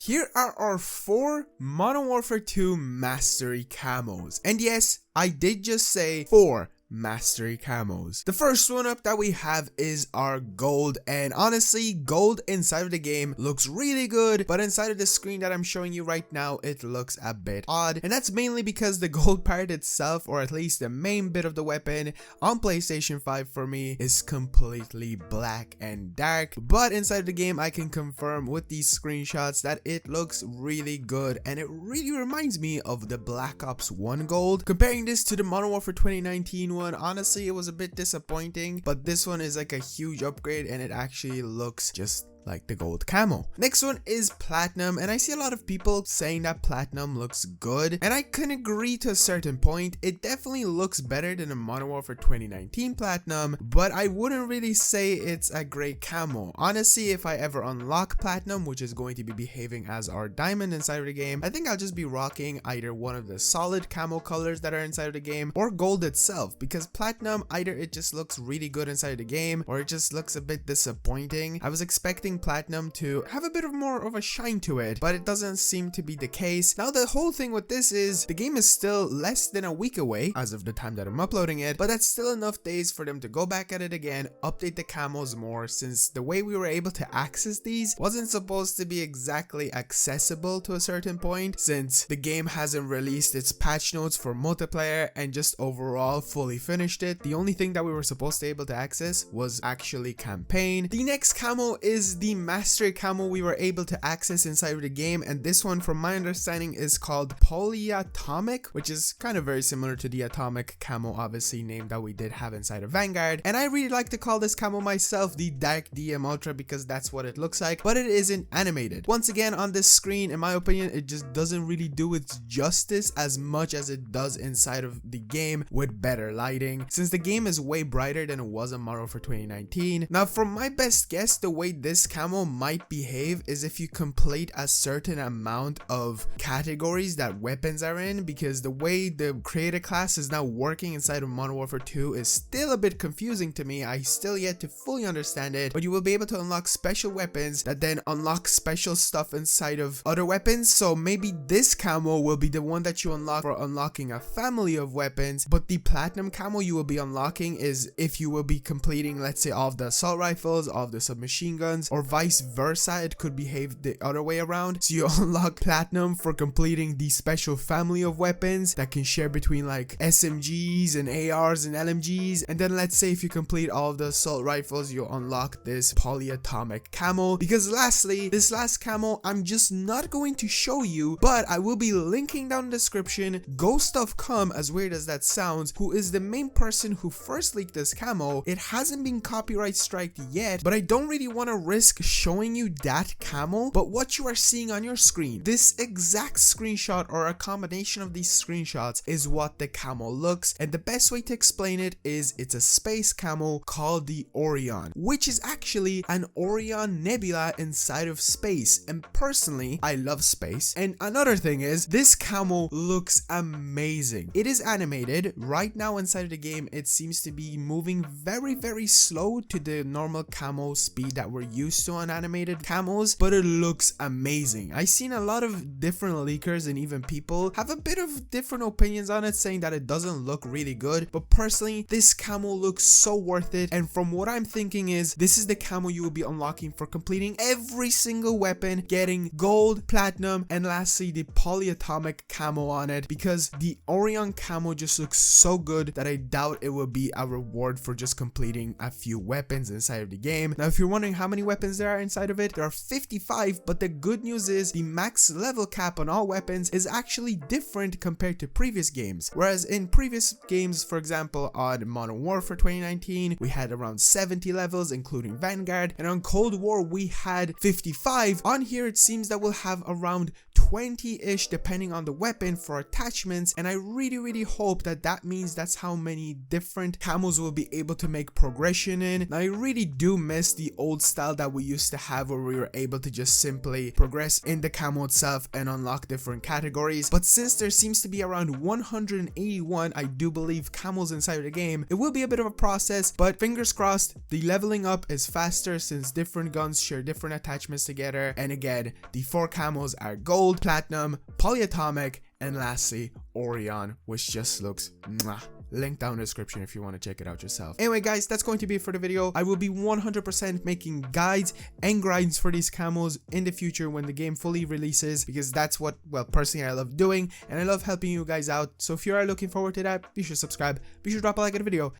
Here are our 4 Modern Warfare 2 Mastery Camos. And yes, I did just say 4 Mastery Camos. The first one up that we have is our gold, and honestly, gold inside of the game looks really good, but inside of the screen that I'm showing you right now, it looks a bit odd, and that's mainly because the gold part itself, or at least the main bit of the weapon on PlayStation 5 for me, is completely black and dark. But inside of the game, I can confirm with these screenshots that it looks really good, and it really reminds me of the Black Ops 1 gold. Comparing this to the Modern Warfare 2019 one, honestly, it was a bit disappointing, but this one is like a huge upgrade and it actually looks just like the gold camo. Next one is platinum, and I see a lot of people saying that platinum looks good, and I can agree to a certain point. It definitely looks better than the Modern Warfare 2019 platinum, but I wouldn't really say it's a great camo. Honestly, if I ever unlock platinum, which is going to be behaving as our diamond inside of the game, I think I'll just be rocking either one of the solid camo colors that are inside of the game or gold itself, because platinum, either it just looks really good inside of the game or it just looks a bit disappointing. I was expecting platinum to have a bit of more of a shine to it, but it doesn't seem to be the case. Now, the whole thing with this is the game is still less than a week away as of the time that I'm uploading it, but that's still enough days for them to go back at it again, update the camos more, since the way we were able to access these wasn't supposed to be exactly accessible to a certain point, since the game hasn't released its patch notes for multiplayer and just overall fully finished it. The only thing that we were supposed to be able to access was actually campaign. The next camo is the mastery camo we were able to access inside of the game, and this one, from my understanding, is called Polyatomic, which is kind of very similar to the atomic camo, obviously, name that we did have inside of Vanguard. And I really like to call this camo myself the Dark DM Ultra, because that's what it looks like, but it isn't animated. Once again, on this screen, in my opinion, it just doesn't really do its justice as much as it does inside of the game with better lighting, since the game is way brighter than it was on Modern Warfare 2019. Now, from my best guess, the way this camo might behave is if you complete a certain amount of categories that weapons are in, because the way the creator class is now working inside of Modern Warfare 2 is still a bit confusing to me. I still yet to fully understand it, but you will be able to unlock special weapons that then unlock special stuff inside of other weapons. So maybe this camo will be the one that you unlock for unlocking a family of weapons, but the platinum camo you will be unlocking is if you will be completing, let's say, all of the assault rifles, all of the submachine guns, or vice versa. It could behave the other way around. So you unlock platinum for completing the special family of weapons that can share between like SMGs and ARs and LMGs, and then let's say if you complete all of the assault rifles, you'll unlock this polyatomic camo. Because lastly, this last camo I'm just not going to show you, but I will be linking down in the description Ghost of Com, as weird as that sounds, who is the main person who first leaked this camo. It hasn't been copyright striked yet, but I don't really want to risk showing you that camo. But what you are seeing on your screen, this exact screenshot or a combination of these screenshots, is what the camo looks, and the best way to explain it is it's a space camo called the Orion, which is actually an Orion nebula inside of space, and personally I love space. And another thing is, this camo looks amazing. It is animated right now inside of the game. It seems to be moving very slow to the normal camo speed that we're used to on animated camos, but it looks amazing. I've seen a lot of different leakers and even people have a bit of different opinions on it, saying that it doesn't look really good, but personally this camo looks so worth it. And from what I'm thinking is, this is the camo you will be unlocking for completing every single weapon, getting gold, platinum, and lastly the polyatomic camo on it, because the Orion camo just looks so good that I doubt it will be a reward for just completing a few weapons inside of the game. Now, if you're wondering how many weapons there are inside of it, there are 55, but the good news is the max level cap on all weapons is actually different compared to previous games. Whereas in previous games, for example on Modern Warfare 2019, we had around 70 levels including Vanguard, and on Cold War we had 55. On here it seems that we'll have around 20-ish depending on the weapon for attachments, and I really hope that means that's how many different camos we'll be able to make progression in. Now I really do miss the old style that we used to have where we were able to just simply progress in the camo itself and unlock different categories, but since there seems to be around 181 I do believe camos inside of the game, it will be a bit of a process, but fingers crossed the leveling up is faster since different guns share different attachments together. And again, the 4 camos are Gold, Platinum, Polyatomic, and lastly Orion, which just looks mwah. Link down in the description if you want to check it out yourself. Anyway guys, that's going to be it for the video. I will be 100% making guides and grinds for these camos in the future when the game fully releases, because that's what, well, personally I love doing and I love helping you guys out. So if you are looking forward to that, be sure to subscribe, be sure to drop a like on the video,